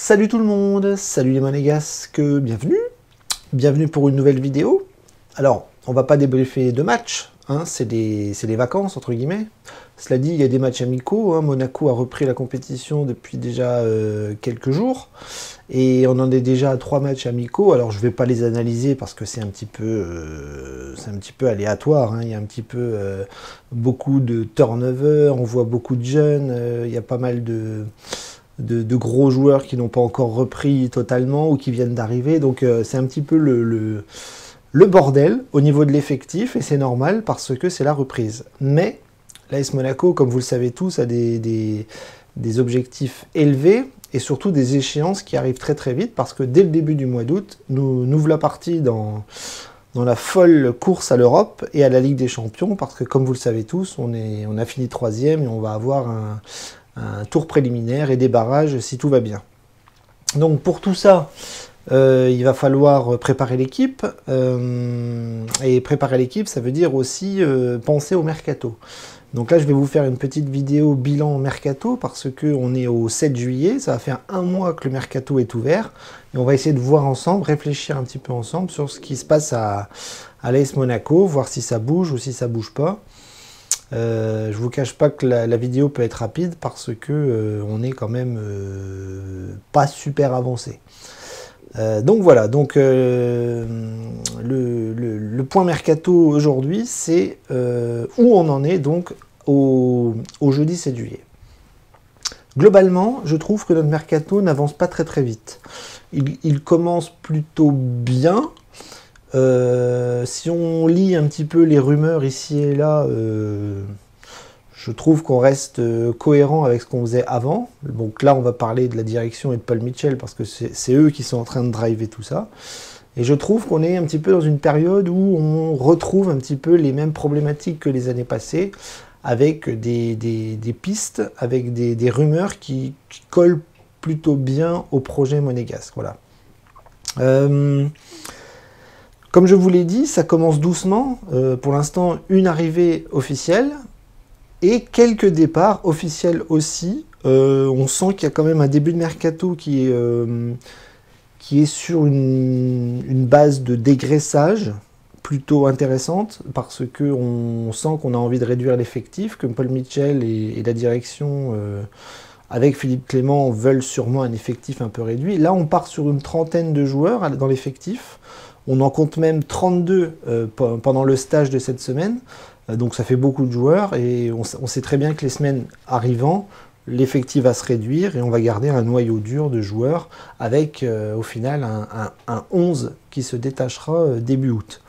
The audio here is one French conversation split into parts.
Salut tout le monde, salut les monégasques, bienvenue pour une nouvelle vidéo. Alors, on va pas débriefer de matchs, hein, c'est les vacances entre guillemets. Cela dit, il y a des matchs amicaux, hein, Monaco a repris la compétition depuis déjà quelques jours, et on en est déjà à 3 matchs amicaux. Alors je vais pas les analyser parce que c'est un petit peu aléatoire, hein, il y a un petit peu beaucoup de turnover, on voit beaucoup de jeunes, il y a pas mal de gros joueurs qui n'ont pas encore repris totalement ou qui viennent d'arriver. Donc c'est un petit peu le bordel au niveau de l'effectif, et c'est normal parce que c'est la reprise. Mais l'AS Monaco, comme vous le savez tous, a des objectifs élevés et surtout des échéances qui arrivent très très vite, parce que dès le début du mois d'août, nous voilà partis dans la folle course à l'Europe et à la Ligue des Champions, parce que comme vous le savez tous, on a fini 3e et on va avoir un tour préliminaire et des barrages si tout va bien. Donc pour tout ça, il va falloir préparer l'équipe, et préparer l'équipe, ça veut dire aussi penser au mercato. Donc là, je vais vous faire une petite vidéo bilan mercato, parce qu'on est au 7 juillet, ça va faire un mois que le mercato est ouvert, et on va essayer de voir ensemble, réfléchir un petit peu ensemble sur ce qui se passe à l'AS Monaco, voir si ça bouge ou si ça bouge pas. Je vous cache pas que la vidéo peut être rapide parce que on est quand même pas super avancé. Donc voilà, donc le point mercato aujourd'hui, c'est où on en est donc au jeudi 7 juillet. Globalement, je trouve que notre mercato n'avance pas très très vite. Il commence plutôt bien. Si on lit un petit peu les rumeurs ici et là, je trouve qu'on reste cohérent avec ce qu'on faisait avant. Donc là, on va parler de la direction et de Paul Mitchell, parce que c'est eux qui sont en train de driver tout ça. Et je trouve qu'on est un petit peu dans une période où on retrouve un petit peu les mêmes problématiques que les années passées, avec des pistes, avec des rumeurs qui collent plutôt bien au projet monégasque. Voilà. Comme je vous l'ai dit, ça commence doucement. Pour l'instant, une arrivée officielle et quelques départs officiels aussi. On sent qu'il y a quand même un début de mercato qui est sur une base de dégraissage plutôt intéressante, parce qu'on sent qu'on a envie de réduire l'effectif, que Paul Mitchell et la direction, avec Philippe Clément, veulent sûrement un effectif un peu réduit. Là, on part sur une trentaine de joueurs dans l'effectif. On en compte même 32 pendant le stage de cette semaine, donc ça fait beaucoup de joueurs, et on sait très bien que les semaines arrivant, l'effectif va se réduire et on va garder un noyau dur de joueurs avec au final un 11 qui se détachera début août.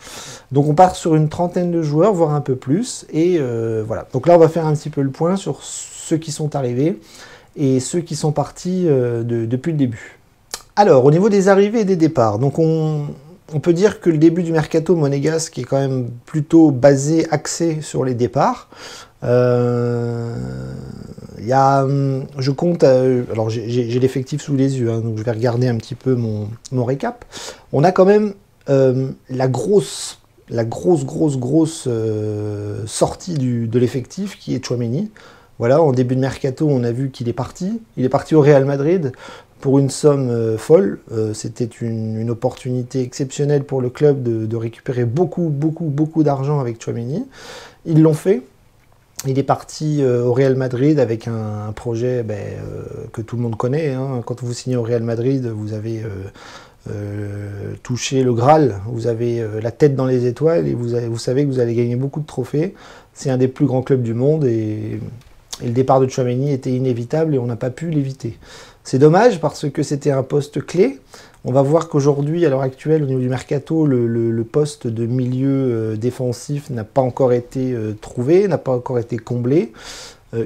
Donc on part sur une trentaine de joueurs, voire un peu plus, et voilà. Donc là on va faire un petit peu le point sur ceux qui sont arrivés et ceux qui sont partis depuis le début. Alors au niveau des arrivées et des départs, donc on peut dire que le début du mercato monégasque est quand même plutôt axé sur les départs. Je compte, alors j'ai l'effectif sous les yeux, hein, donc je vais regarder un petit peu mon récap. On a quand même la grosse sortie de l'effectif, qui est Tchouaméni. Voilà, en début de mercato, on a vu qu'il est parti. Il est parti au Real Madrid pour une somme folle. C'était une opportunité exceptionnelle pour le club de récupérer beaucoup d'argent avec Tchouaméni. Ils l'ont fait. Il est parti au Real Madrid avec un projet que tout le monde connaît, hein. Quand vous signez au Real Madrid, vous avez touché le Graal, vous avez la tête dans les étoiles, et vous savez que vous allez gagner beaucoup de trophées. C'est un des plus grands clubs du monde, et le départ de Tchouaméni était inévitable et on n'a pas pu l'éviter. C'est dommage parce que c'était un poste clé. On va voir qu'aujourd'hui, à l'heure actuelle, au niveau du mercato, le poste de milieu défensif n'a pas encore été trouvé, n'a pas encore été comblé.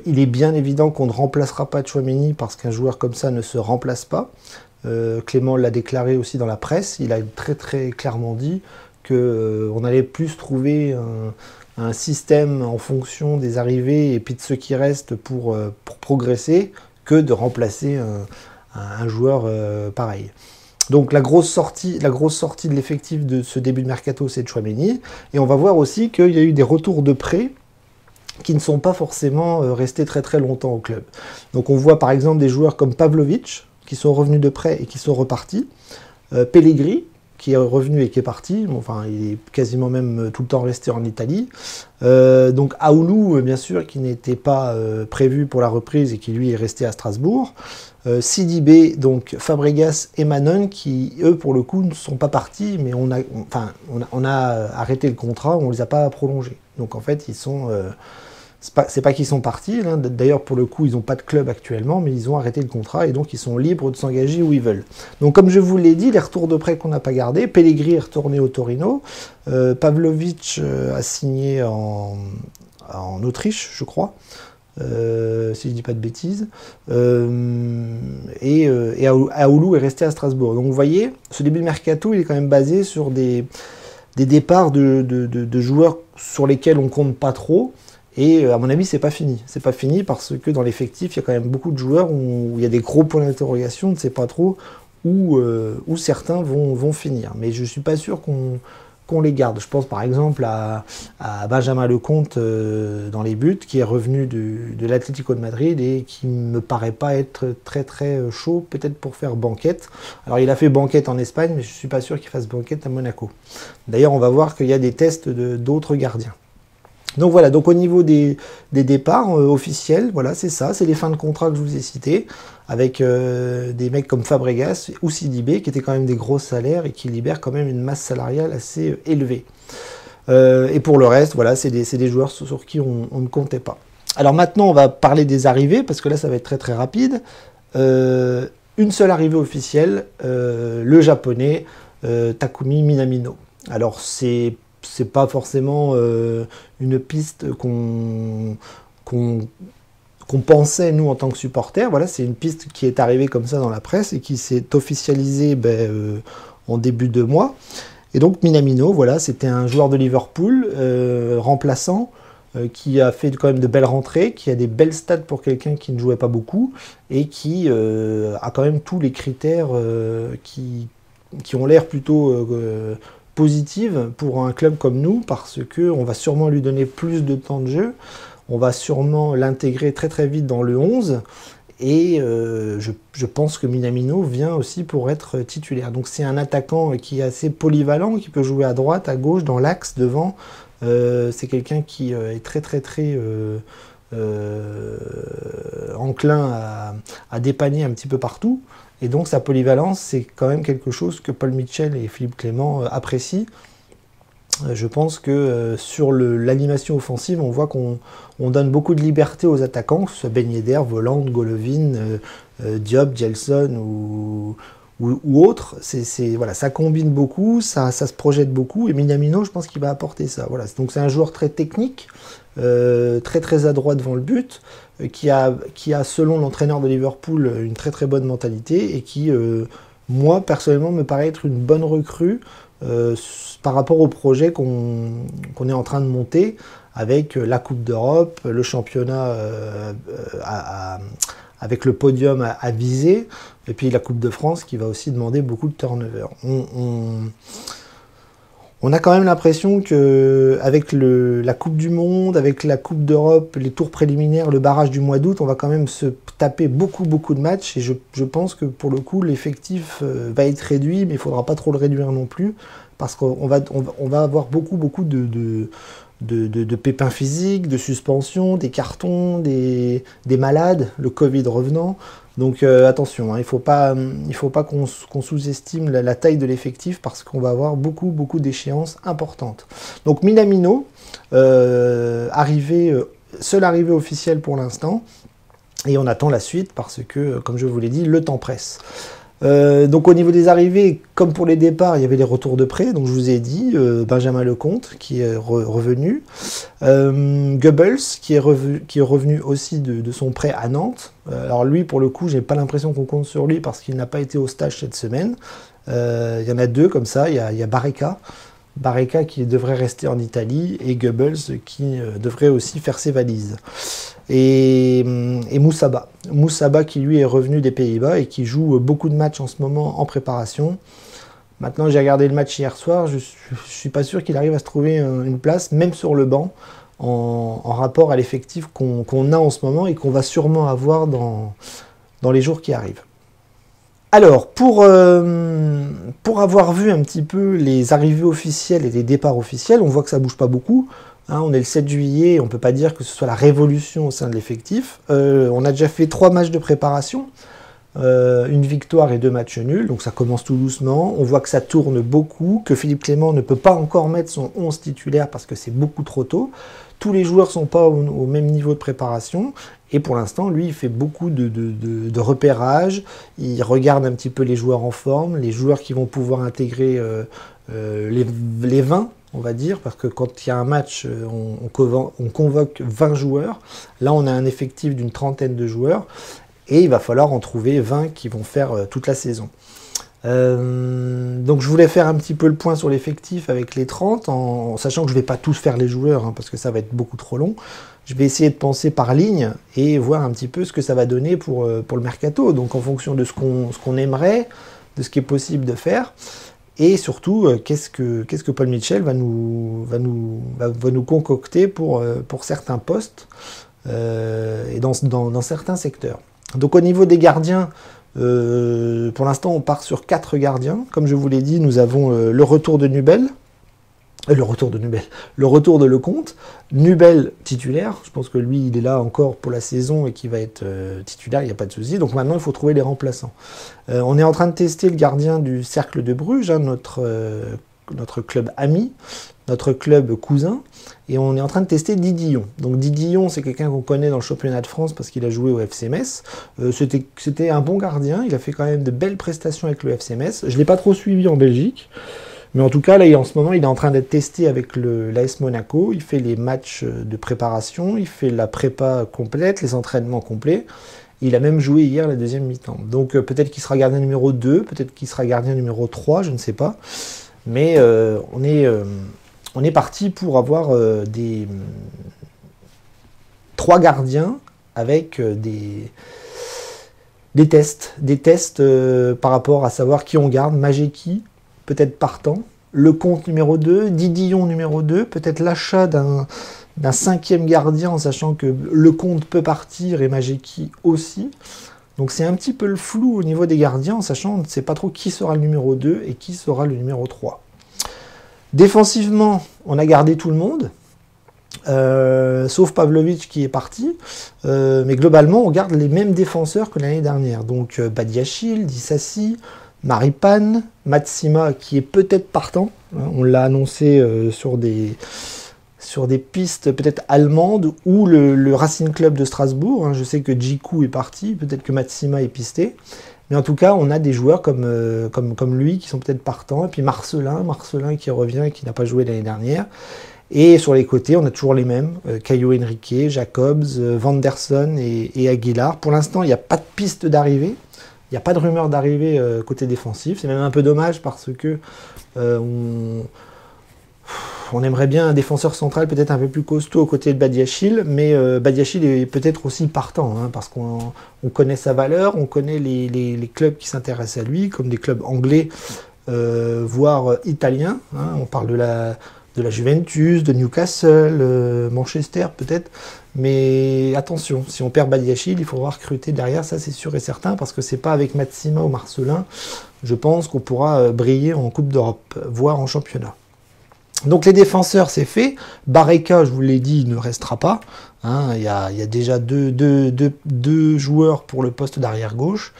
Il est bien évident qu'on ne remplacera pas Tchouaméni, parce qu'un joueur comme ça ne se remplace pas. Clément l'a déclaré aussi dans la presse, il a très très clairement dit qu'on allait plus trouver un système en fonction des arrivées et puis de ceux qui restent pour progresser, que de remplacer un joueur pareil. Donc la grosse sortie de l'effectif de ce début de mercato, c'est Tchouaméni. Et on va voir aussi qu'il y a eu des retours de prêt qui ne sont pas forcément restés très très longtemps au club. Donc on voit par exemple des joueurs comme Pavlovic, qui sont revenus de prêt et qui sont repartis. Pellegrini, qui est revenu et qui est parti. Bon, enfin, il est quasiment même tout le temps resté en Italie. Donc Aoulou, bien sûr, qui n'était pas prévu pour la reprise et qui lui est resté à Strasbourg. Sidibé, donc Fabregas et Manon, qui eux pour le coup ne sont pas partis, mais on a arrêté le contrat, on ne les a pas prolongés. Donc en fait, ils sont... c'est pas qu'ils sont partis, hein. D'ailleurs pour le coup ils n'ont pas de club actuellement, mais ils ont arrêté le contrat et donc ils sont libres de s'engager où ils veulent. Donc comme je vous l'ai dit, les retours de prêt qu'on n'a pas gardés, Pellegrini est retourné au Torino, Pavlovic a signé en Autriche, je crois, si je ne dis pas de bêtises, et Aoulou est resté à Strasbourg. Donc vous voyez, ce début de mercato il est quand même basé sur des départs de joueurs sur lesquels on compte pas trop. Et à mon avis, c'est pas fini. C'est pas fini parce que dans l'effectif, il y a quand même beaucoup de joueurs où il y a des gros points d'interrogation, on ne sait pas trop où certains vont finir. Mais je ne suis pas sûr qu'on les garde. Je pense par exemple à Benjamin Lecomte dans les buts, qui est revenu de l'Atlético de Madrid et qui ne me paraît pas être très très chaud, peut-être pour faire banquette. Alors il a fait banquette en Espagne, mais je ne suis pas sûr qu'il fasse banquette à Monaco. D'ailleurs, on va voir qu'il y a des tests d'autres gardiens. Donc voilà, donc au niveau des départs officiels, voilà, c'est ça, c'est les fins de contrat que je vous ai cités, avec des mecs comme Fabregas ou Sidibé, qui étaient quand même des gros salaires et qui libèrent quand même une masse salariale assez élevée. Et pour le reste, voilà, c'est des joueurs sur qui on ne comptait pas. Alors maintenant, on va parler des arrivées, parce que là, ça va être très très rapide. Une seule arrivée officielle, le japonais Takumi Minamino. Alors c'est pas forcément une piste qu'on pensait, nous, en tant que supporters. Voilà, c'est une piste qui est arrivée comme ça dans la presse et qui s'est officialisée en début de mois. Et donc, Minamino, voilà, c'était un joueur de Liverpool, remplaçant, qui a fait quand même de belles rentrées, qui a des belles stats pour quelqu'un qui ne jouait pas beaucoup, et qui a quand même tous les critères qui ont l'air plutôt... positive pour un club comme nous, parce qu'on va sûrement lui donner plus de temps de jeu, on va sûrement l'intégrer très très vite dans le 11, et je pense que Minamino vient aussi pour être titulaire. Donc c'est un attaquant qui est assez polyvalent, qui peut jouer à droite, à gauche, dans l'axe, devant. C'est quelqu'un qui est très très très enclin à dépanner un petit peu partout. Et donc sa polyvalence, c'est quand même quelque chose que Paul Mitchell et Philippe Clément apprécient. Je pense que sur l'animation offensive, on voit qu'on donne beaucoup de liberté aux attaquants, que ce soit Ben Yedder, Voland, Golovin, Diop, Gelson ou autres. Voilà, ça combine beaucoup, ça se projette beaucoup, et Minamino, je pense qu'il va apporter ça. Voilà. Donc c'est un joueur très technique, très très adroit devant le but, qui a selon l'entraîneur de Liverpool une très très bonne mentalité, et qui, moi personnellement, me paraît être une bonne recrue par rapport au projet qu'on est en train de monter, avec la Coupe d'Europe, le championnat avec le podium à viser, et puis la Coupe de France qui va aussi demander beaucoup de turnover. On a quand même l'impression qu'avec la Coupe du Monde, avec la Coupe d'Europe, les tours préliminaires, le barrage du mois d'août, on va quand même se taper beaucoup de matchs, et je pense que pour le coup l'effectif va être réduit, mais il ne faudra pas trop le réduire non plus, parce qu'on va avoir beaucoup de pépins physiques, de suspensions, des cartons, des malades, le Covid revenant. Donc attention, hein, il ne faut pas qu'on sous-estime la taille de l'effectif, parce qu'on va avoir beaucoup d'échéances importantes. Donc Minamino, seule arrivée officielle pour l'instant, et on attend la suite parce que, comme je vous l'ai dit, le temps presse. Donc au niveau des arrivées, comme pour les départs, il y avait les retours de prêt, donc je vous ai dit, Benjamin Lecomte qui est revenu, Goebbels qui est revenu aussi de son prêt à Nantes. Alors lui, pour le coup, j'ai pas l'impression qu'on compte sur lui parce qu'il n'a pas été au stage cette semaine. Il y en a deux comme ça, il y a Barreca qui devrait rester en Italie, et Goebbels qui devrait aussi faire ses valises. Et Moussaba qui lui est revenu des Pays-Bas et qui joue beaucoup de matchs en ce moment en préparation. Maintenant, j'ai regardé le match hier soir, je suis pas sûr qu'il arrive à se trouver une place, même sur le banc, en rapport à l'effectif qu'on a en ce moment et qu'on va sûrement avoir dans les jours qui arrivent. Alors, pour avoir vu un petit peu les arrivées officielles et les départs officiels, on voit que ça bouge pas beaucoup. Hein, on est le 7 juillet, on ne peut pas dire que ce soit la révolution au sein de l'effectif. On a déjà fait 3 matchs de préparation, une victoire et 2 matchs nuls, donc ça commence tout doucement. On voit que ça tourne beaucoup, que Philippe Clément ne peut pas encore mettre son 11 titulaire parce que c'est beaucoup trop tôt. Tous les joueurs ne sont pas au même niveau de préparation. Et pour l'instant, lui, il fait beaucoup de repérage. Il regarde un petit peu les joueurs en forme, les joueurs qui vont pouvoir intégrer les 20, on va dire, parce que quand il y a un match, on convoque 20 joueurs. Là, on a un effectif d'une trentaine de joueurs. Et il va falloir en trouver 20 qui vont faire toute la saison. Donc je voulais faire un petit peu le point sur l'effectif avec les 30, en sachant que je ne vais pas tous faire les joueurs, hein, parce que ça va être beaucoup trop long. Je vais essayer de penser par ligne et voir un petit peu ce que ça va donner pour le mercato. Donc en fonction de ce qu'on aimerait, de ce qui est possible de faire. Et surtout, qu'est-ce que Paul Mitchell va nous concocter pour certains postes et dans certains secteurs. Donc au niveau des gardiens, pour l'instant on part sur 4 gardiens. Comme je vous l'ai dit, nous avons le retour de Nubel. Le retour de Lecomte. Nubel titulaire, je pense que lui il est là encore pour la saison et qui va être titulaire, il n'y a pas de souci. Donc maintenant il faut trouver les remplaçants. On est en train de tester le gardien du Cercle de Bruges, hein, notre club ami, notre club cousin, et on est en train de tester Didillon. Donc Didillon, c'est quelqu'un qu'on connaît dans le championnat de France parce qu'il a joué au FC Metz. C'était un bon gardien, il a fait quand même de belles prestations avec le FC Metz. Je ne l'ai pas trop suivi en Belgique, mais en tout cas, là, en ce moment, il est en train d'être testé avec l'AS Monaco. Il fait les matchs de préparation, il fait la prépa complète, les entraînements complets. Il a même joué hier la deuxième mi-temps. Donc peut-être qu'il sera gardien numéro 2, peut-être qu'il sera gardien numéro 3, je ne sais pas. Mais on est parti pour avoir 3 gardiens avec des tests. Des tests par rapport à savoir qui on garde. Majeki, peut-être partant. Lecomte numéro 2, Didillon numéro 2, peut-être l'achat d'un 5e gardien en sachant que Lecomte peut partir et Majeki aussi. Donc c'est un petit peu le flou au niveau des gardiens, en sachant qu'on ne sait pas trop qui sera le numéro 2 et qui sera le numéro 3. Défensivement, on a gardé tout le monde, sauf Pavlovic qui est parti, mais globalement on garde les mêmes défenseurs que l'année dernière. Donc Badiachil, Dissassi, Maripane, Matsima qui est peut-être partant, hein, on l'a annoncé sur des pistes peut-être allemandes ou le Racing Club de Strasbourg. Hein. Je sais que Djikou est parti, peut-être que Matsima est pisté. Mais en tout cas, on a des joueurs comme lui qui sont peut-être partants. Et puis Marcelin qui revient et qui n'a pas joué l'année dernière. Et sur les côtés, on a toujours les mêmes. Caio Henrique, Jacobs, Vanderson et Aguilar. Pour l'instant, il n'y a pas de piste d'arrivée. Il n'y a pas de rumeur d'arrivée côté défensif. C'est même un peu dommage parce que on aimerait bien un défenseur central peut-être un peu plus costaud aux côtés de Badiachil, mais Badiachil est peut-être aussi partant, hein, parce qu'on connaît sa valeur, on connaît les clubs qui s'intéressent à lui, comme des clubs anglais, voire italiens. Hein, on parle de la Juventus, de Newcastle, Manchester peut-être. Mais attention, si on perd Badiachil, il faudra recruter derrière, ça c'est sûr et certain, parce que c'est pas avec Matsima ou Marcelin, je pense qu'on pourra briller en Coupe d'Europe, voire en championnat. Donc les défenseurs, c'est fait. Barreca, je vous l'ai dit, il ne restera pas. Hein, il y a déjà deux joueurs pour le poste d'arrière gauche.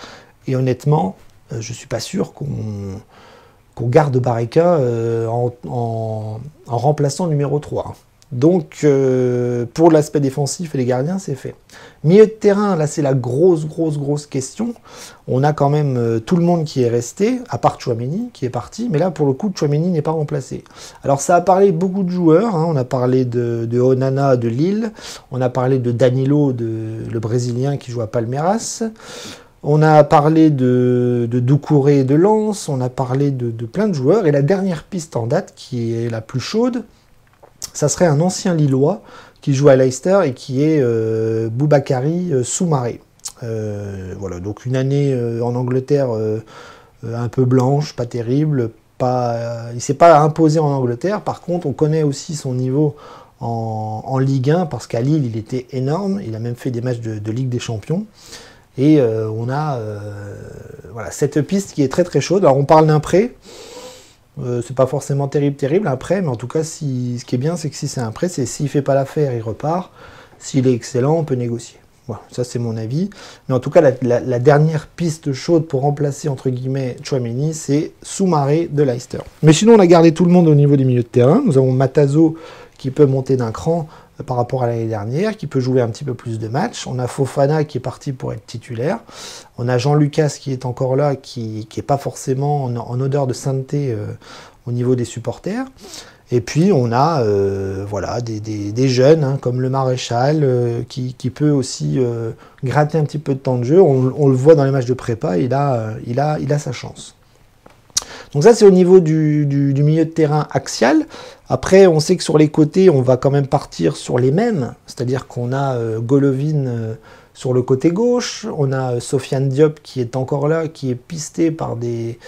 Et honnêtement, je ne suis pas sûr qu'on garde Barreca en remplaçant numéro 3. Donc pour l'aspect défensif et les gardiens, c'est fait. Milieu de terrain, là c'est la grosse question. On a quand même tout le monde qui est resté, à part Tchouaméni qui est parti, mais là pour le coup Tchouaméni n'est pas remplacé. Alors ça a parlé beaucoup de joueurs, hein. On a parlé de Onana de Lille, on a parlé de Danilo, le Brésilien qui joue à Palmeiras, on a parlé de Doucouré de Lens, on a parlé de plein de joueurs, et la dernière piste en date qui est la plus chaude, ça serait un ancien Lillois qui joue à Leicester et qui est Boubakary Soumaré. Voilà, donc une année en Angleterre un peu blanche, pas terrible. Il ne s'est pas imposé en Angleterre. Par contre, on connaît aussi son niveau en Ligue 1 parce qu'à Lille, il était énorme. Il a même fait des matchs de Ligue des Champions. Et on a voilà, cette piste qui est très très chaude. Alors on parle d'un prêt. C'est pas forcément terrible un prêt, mais en tout cas, ce qui est bien, c'est que si c'est un prêt, c'est s'il fait pas l'affaire, il repart. S'il est excellent, on peut négocier. Voilà, ça c'est mon avis. Mais en tout cas, la dernière piste chaude pour remplacer, entre guillemets, Tchouaméni, c'est Soumaré de Leicester. Mais sinon, on a gardé tout le monde au niveau des milieux de terrain. Nous avons Matazo qui peut monter d'un cran par rapport à l'année dernière, qui peut jouer un petit peu plus de matchs. On a Fofana qui est parti pour être titulaire. On a Jean Lucas qui est encore là, qui n'est pas forcément en odeur de sainteté au niveau des supporters. Et puis on a voilà, des jeunes hein, comme le Maréchal qui peut aussi gratter un petit peu de temps de jeu. On le voit dans les matchs de prépa, il a sa chance. Donc ça c'est au niveau du milieu de terrain axial. Après on sait que sur les côtés on va quand même partir sur les mêmes. C'est-à-dire qu'on a Golovin sur le côté gauche, on a Sofiane Diop qui est encore là, qui est pisté par des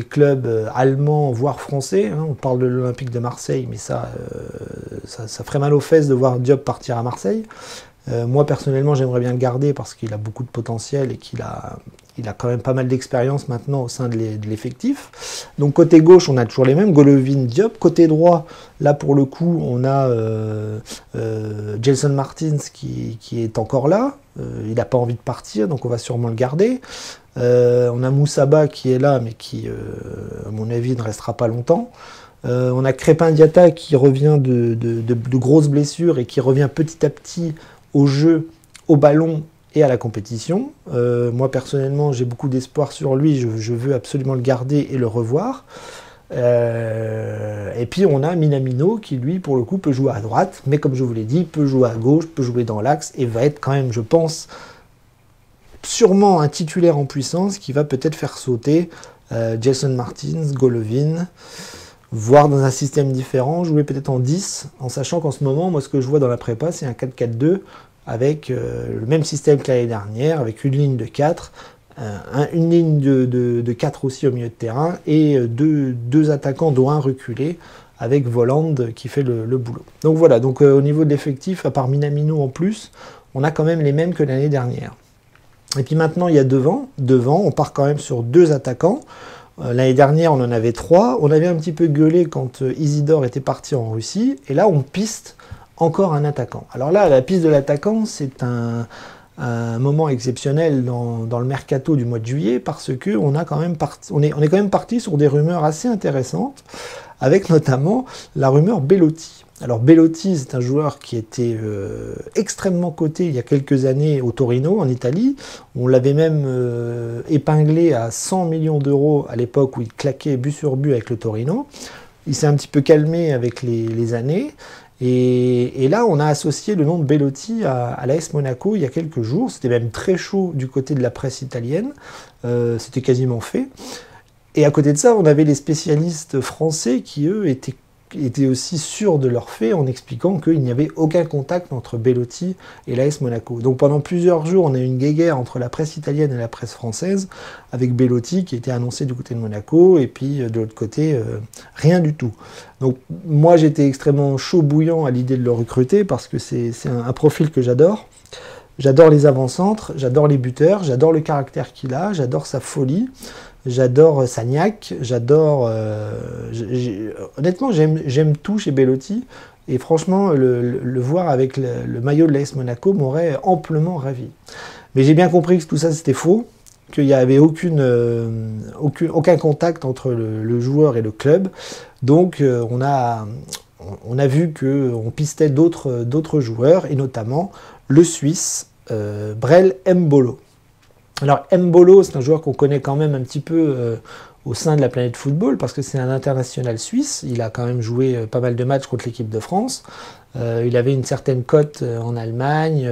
clubs allemands, voire français. Hein. On parle de l'Olympique de Marseille, mais ça ferait mal aux fesses de voir Diop partir à Marseille. Moi, personnellement, j'aimerais bien le garder parce qu'il a beaucoup de potentiel et qu'il a quand même pas mal d'expérience maintenant au sein de l'effectif. Donc, côté gauche, on a toujours les mêmes, Golovin, Diop. Côté droit, là, pour le coup, on a Gelson Martins qui est encore là. Il n'a pas envie de partir, donc on va sûrement le garder. On a Moussaba qui est là, mais qui, à mon avis, ne restera pas longtemps. On a Crépin Diatta qui revient de grosses blessures et qui revient petit à petit au jeu, au ballon et à la compétition. Moi, personnellement, j'ai beaucoup d'espoir sur lui. Je veux absolument le garder et le revoir. Et puis, on a Minamino qui, lui, pour le coup, peut jouer à droite. Mais comme je vous l'ai dit, peut jouer à gauche, peut jouer dans l'axe et va être quand même, je pense, sûrement un titulaire en puissance qui va peut-être faire sauter Gelson Martins, Golovin, voire dans un système différent, jouer peut-être en 10, en sachant qu'en ce moment, moi ce que je vois dans la prépa, c'est un 4-4-2 avec le même système que l'année dernière, avec une ligne de 4, une ligne de 4 aussi au milieu de terrain, et deux attaquants, dont un reculé, avec Voland qui fait le boulot. Donc voilà, donc au niveau de l'effectif, à part Minamino en plus, on a quand même les mêmes que l'année dernière. Et puis maintenant, il y a devant, on part quand même sur 2 attaquants. L'année dernière, on en avait 3. On avait un petit peu gueulé quand Isidore était parti en Russie. Et là, on piste encore un attaquant. Alors là, la piste de l'attaquant, c'est un moment exceptionnel dans le mercato du mois de juillet parce que on est quand même parti sur des rumeurs assez intéressantes, avec notamment la rumeur Belotti. Alors Belotti, c'est un joueur qui était extrêmement coté il y a quelques années au Torino, en Italie. On l'avait même épinglé à 100 millions d'euros à l'époque où il claquait but sur but avec le Torino. Il s'est un petit peu calmé avec les années. Et là, on a associé le nom de Belotti à l'AS Monaco il y a quelques jours. C'était même très chaud du côté de la presse italienne. C'était quasiment fait. Et à côté de ça, on avait les spécialistes français qui, eux, étaient aussi sûrs de leur fait en expliquant qu'il n'y avait aucun contact entre Belotti et l'AS Monaco. Donc pendant plusieurs jours, on a eu une guéguerre entre la presse italienne et la presse française, avec Belotti qui était annoncé du côté de Monaco, et puis de l'autre côté, rien du tout. Donc moi, j'étais extrêmement chaud bouillant à l'idée de le recruter, parce que c'est un profil que j'adore. J'adore les avant-centres, j'adore les buteurs, j'adore le caractère qu'il a, j'adore sa folie. J'adore sa niaque, j'adore... honnêtement, j'aime tout chez Belotti. Et franchement, le voir avec le maillot de l'AS Monaco m'aurait amplement ravi. Mais j'ai bien compris que tout ça, c'était faux, qu'il n'y avait aucun contact entre le joueur et le club. Donc, on a vu qu'on pistait d'autres joueurs, et notamment le Suisse Brel Embolo. Alors Embolo, c'est un joueur qu'on connaît quand même un petit peu au sein de la planète football, parce que c'est un international suisse. Il a quand même joué pas mal de matchs contre l'équipe de France. Il avait une certaine cote en Allemagne.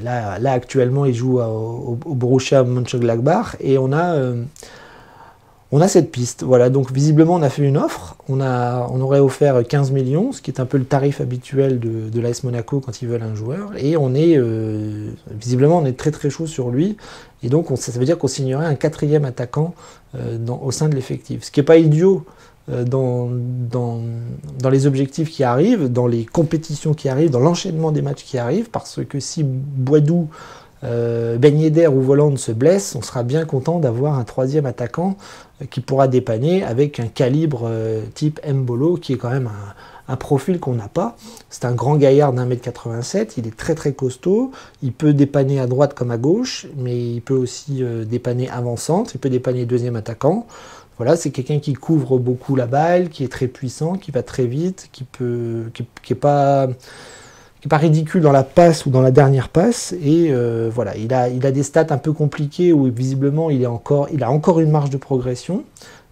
Là, actuellement, il joue au Borussia Mönchengladbach. Et on a cette piste. Voilà, donc visiblement, on a fait une offre. On aurait offert 15 millions, ce qui est un peu le tarif habituel de l'AS Monaco quand ils veulent un joueur. Et visiblement, on est très très chaud sur lui. Et donc, ça veut dire qu'on signerait un 4e attaquant au sein de l'effectif. Ce qui n'est pas idiot dans les objectifs qui arrivent, dans les compétitions qui arrivent, dans l'enchaînement des matchs qui arrivent, parce que si Boadou, Ben Yedder ou Volland se blessent, on sera bien content d'avoir un troisième attaquant qui pourra dépanner avec un calibre type Mbolo, qui est quand même un profil qu'on n'a pas. C'est un grand gaillard d'1,87 m, il est très très costaud, il peut dépanner à droite comme à gauche, mais il peut aussi dépanner avant-centre, il peut dépanner deuxième attaquant. Voilà, c'est quelqu'un qui couvre beaucoup la balle, qui est très puissant, qui va très vite, qui est pas ridicule dans la passe ou dans la dernière passe. Et voilà, il a des stats un peu compliquées où visiblement il a encore une marge de progression.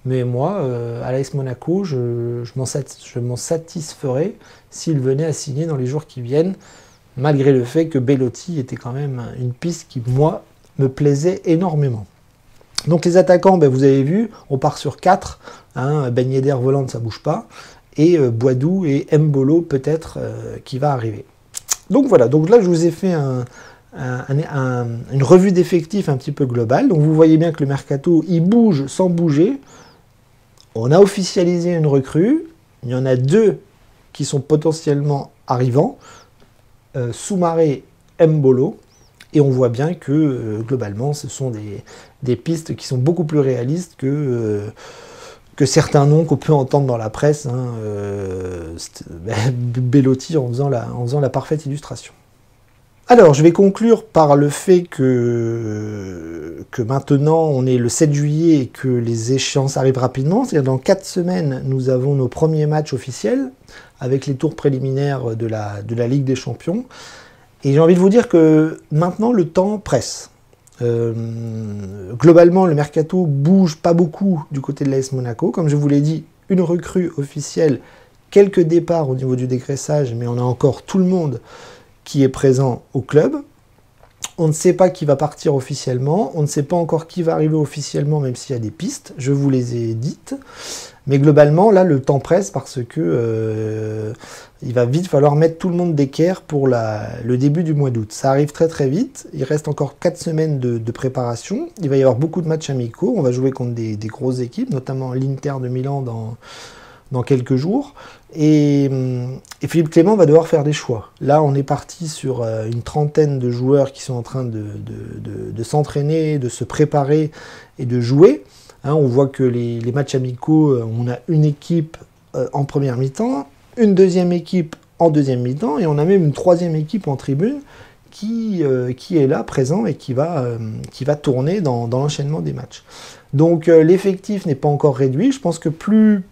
Mais moi, à l'AS Monaco, je m'en satisferais s'il venait à signer dans les jours qui viennent, malgré le fait que Belotti était quand même une piste qui, moi, me plaisait énormément. Donc les attaquants, ben, vous avez vu, on part sur 4. Hein, Ben Yedder, Volland, ça bouge pas. Et Boadou et Mbolo, peut-être, qui va arriver. Donc voilà, donc là, je vous ai fait une revue d'effectifs un petit peu globale. Donc vous voyez bien que le mercato, il bouge sans bouger. On a officialisé une recrue, il y en a 2 qui sont potentiellement arrivants, Soumaré, Mbolo, et on voit bien que globalement ce sont des pistes qui sont beaucoup plus réalistes que certains noms qu'on peut entendre dans la presse, hein, Belotti en faisant la parfaite illustration. Alors, je vais conclure par le fait que maintenant, on est le 7 juillet et que les échéances arrivent rapidement. C'est-à-dire dans 4 semaines, nous avons nos premiers matchs officiels avec les tours préliminaires de la Ligue des Champions. Et j'ai envie de vous dire que maintenant, le temps presse. Globalement, le mercato bouge pas beaucoup du côté de l'AS Monaco. Comme je vous l'ai dit, une recrue officielle, quelques départs au niveau du dégraissage, mais on a encore tout le monde qui est présent au club. On ne sait pas qui va partir officiellement, on ne sait pas encore qui va arriver officiellement, même s'il y a des pistes, je vous les ai dites. Mais globalement, là, le temps presse parce que il va vite falloir mettre tout le monde d'équerre pour le début du mois d'août. Ça arrive très très vite, il reste encore 4 semaines de préparation, il va y avoir beaucoup de matchs amicaux, on va jouer contre des grosses équipes, notamment l'Inter de Milan dans quelques jours. Et Philippe Clément va devoir faire des choix. Là, on est parti sur une trentaine de joueurs qui sont en train de s'entraîner, de se préparer et de jouer. Hein, on voit que les matchs amicaux, on a une équipe en première mi-temps, une deuxième équipe en deuxième mi-temps, et on a même une troisième équipe en tribune qui est là, présent, et qui va tourner dans l'enchaînement des matchs. Donc l'effectif n'est pas encore réduit. Je pense que plus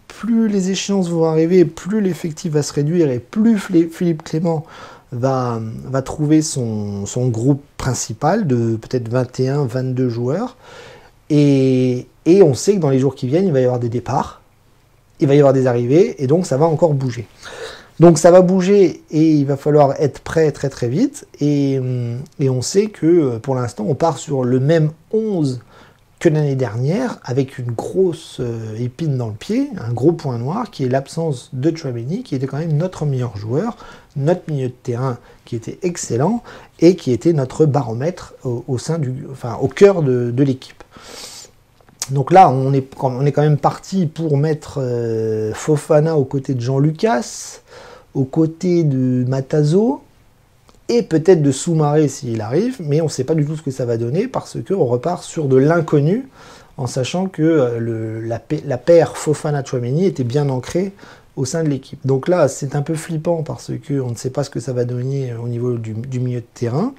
les échéances vont arriver, plus l'effectif va se réduire et plus Philippe Clément va trouver son groupe principal de peut-être 21, 22 joueurs. Et on sait que dans les jours qui viennent, il va y avoir des départs, il va y avoir des arrivées, et donc ça va encore bouger. Donc ça va bouger et il va falloir être prêt très très vite. Et on sait que pour l'instant, on part sur le même 11 que l'année dernière, avec une grosse épine dans le pied, un gros point noir, qui est l'absence de Tchouaméni, qui était quand même notre meilleur joueur, notre milieu de terrain qui était excellent, et qui était notre baromètre au cœur de l'équipe. Donc là, on est quand même parti pour mettre Fofana aux côtés de Jean Lucas, aux côtés de Matazo, et peut-être de Soumaré s'il arrive, mais on ne sait pas du tout ce que ça va donner, parce qu'on repart sur de l'inconnu, en sachant que la paire Fofana-Tchouaméni était bien ancrée au sein de l'équipe. Donc là, c'est un peu flippant, parce qu'on ne sait pas ce que ça va donner au niveau du milieu de terrain,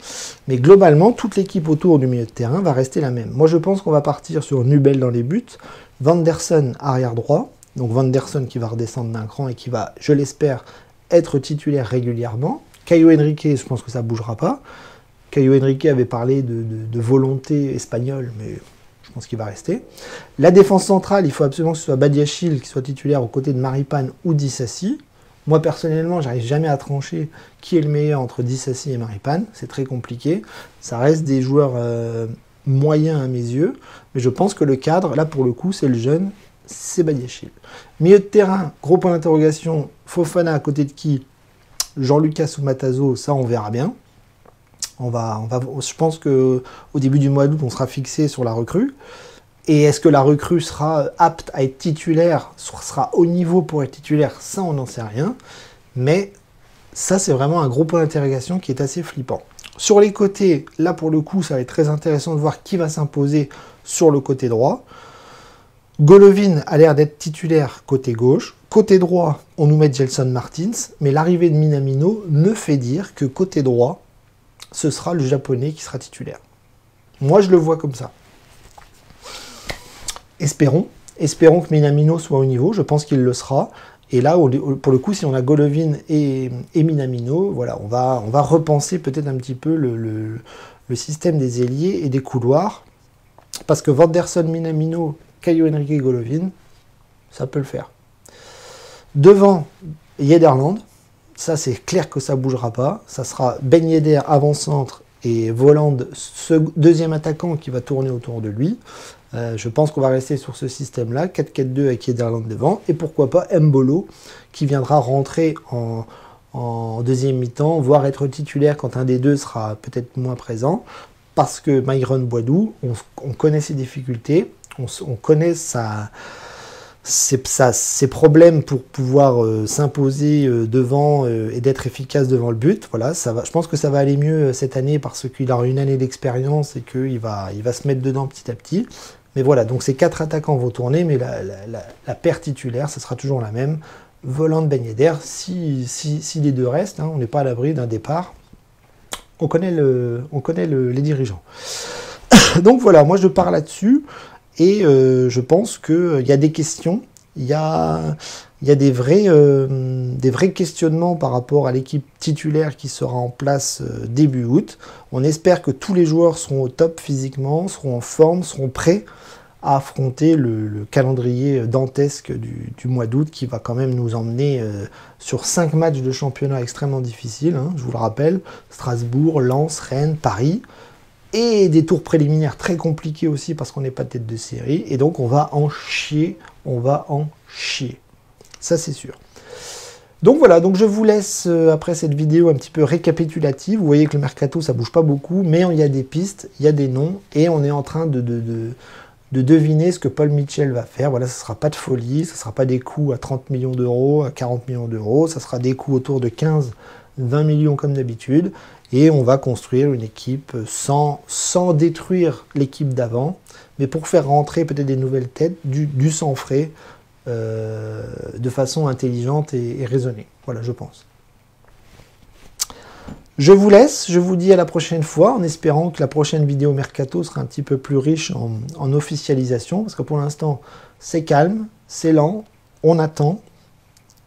mais globalement, toute l'équipe autour du milieu de terrain va rester la même. Moi, je pense qu'on va partir sur Nubel dans les buts, Vanderson arrière droit, donc Vanderson qui va redescendre d'un cran et qui va, je l'espère, être titulaire régulièrement. Caio Henrique, je pense que ça ne bougera pas. Caio Henrique avait parlé de volonté espagnole, mais je pense qu'il va rester. La défense centrale, il faut absolument que ce soit Badiachil qui soit titulaire aux côtés de Maripane ou Dissassi. Moi, personnellement, j'arrive jamais à trancher qui est le meilleur entre Dissassi et Maripane. C'est très compliqué. Ça reste des joueurs moyens à mes yeux. Mais je pense que le cadre, là, pour le coup, c'est le jeune, c'est Badiachil. Milieu de terrain, gros point d'interrogation, Fofana à côté de qui? Jean-Lucas ou Matazo, ça on verra bien. Je pense qu'au début du mois d'août, on sera fixé sur la recrue. Et est-ce que la recrue sera apte à être titulaire, sera au niveau pour être titulaire? Ça, on n'en sait rien. Mais ça, c'est vraiment un gros point d'interrogation qui est assez flippant. Sur les côtés, là, pour le coup, ça va être très intéressant de voir qui va s'imposer sur le côté droit. Golovin a l'air d'être titulaire côté gauche. Côté droit, on nous met Gelson Martins. Mais l'arrivée de Minamino me fait dire que côté droit, ce sera le Japonais qui sera titulaire. Moi, je le vois comme ça. Espérons que Minamino soit au niveau, je pense qu'il le sera. Et là, pour le coup, si on a Golovin et Minamino, voilà, on va repenser peut-être un petit peu le système des ailiers et des couloirs. Parce que Vanderson, Minamino, Caio Henrique et Golovin, ça peut le faire. Devant, Yederland, ça c'est clair que ça ne bougera pas. Ça sera Ben Yedder avant-centre et Voland, ce deuxième attaquant qui va tourner autour de lui. Je pense qu'on va rester sur ce système-là, 4-4-2 avec Yederland devant, et pourquoi pas Mbolo, qui viendra rentrer en deuxième mi-temps, voire être titulaire quand un des deux sera peut-être moins présent, parce que Myron Boadou, on connaît ses difficultés, on connaît ses problèmes pour pouvoir s'imposer devant et d'être efficace devant le but. Voilà, je pense que ça va aller mieux cette année parce qu'il aura une année d'expérience et qu'il va se mettre dedans petit à petit. Mais voilà, donc ces 4 attaquants vont tourner, mais la paire titulaire, ce sera toujours la même. Voland, Ben Yedder, si les deux restent, hein, on n'est pas à l'abri d'un départ. On connaît les dirigeants. Donc voilà, moi je pars là-dessus. Et je pense qu'il y a des questions, il y a des vrais questionnements par rapport à l'équipe titulaire qui sera en place début août. On espère que tous les joueurs seront au top physiquement, seront en forme, seront prêts à affronter le calendrier dantesque du mois d'août qui va quand même nous emmener sur 5 matchs de championnat extrêmement difficiles, hein, je vous le rappelle, Strasbourg, Lens, Rennes, Paris. Et des tours préliminaires très compliqués aussi parce qu'on n'est pas tête de série. Et donc on va en chier. Ça c'est sûr. Donc voilà, donc je vous laisse après cette vidéo un petit peu récapitulative. Vous voyez que le mercato ça bouge pas beaucoup, mais il y a des pistes, il y a des noms. Et on est en train de deviner ce que Paul Mitchell va faire. Voilà, ce ne sera pas de folie, ce ne sera pas des coûts à 30 millions d'euros, à 40 millions d'euros. Ça sera des coûts autour de 15-20 millions comme d'habitude. Et on va construire une équipe sans détruire l'équipe d'avant, mais pour faire rentrer peut-être des nouvelles têtes, du sang frais, de façon intelligente et raisonnée. Voilà, je pense. Je vous laisse, je vous dis à la prochaine fois, en espérant que la prochaine vidéo Mercato sera un petit peu plus riche en officialisation, parce que pour l'instant, c'est calme, c'est lent, on attend,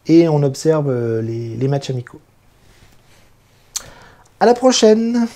et on observe les matchs amicaux. À la prochaine!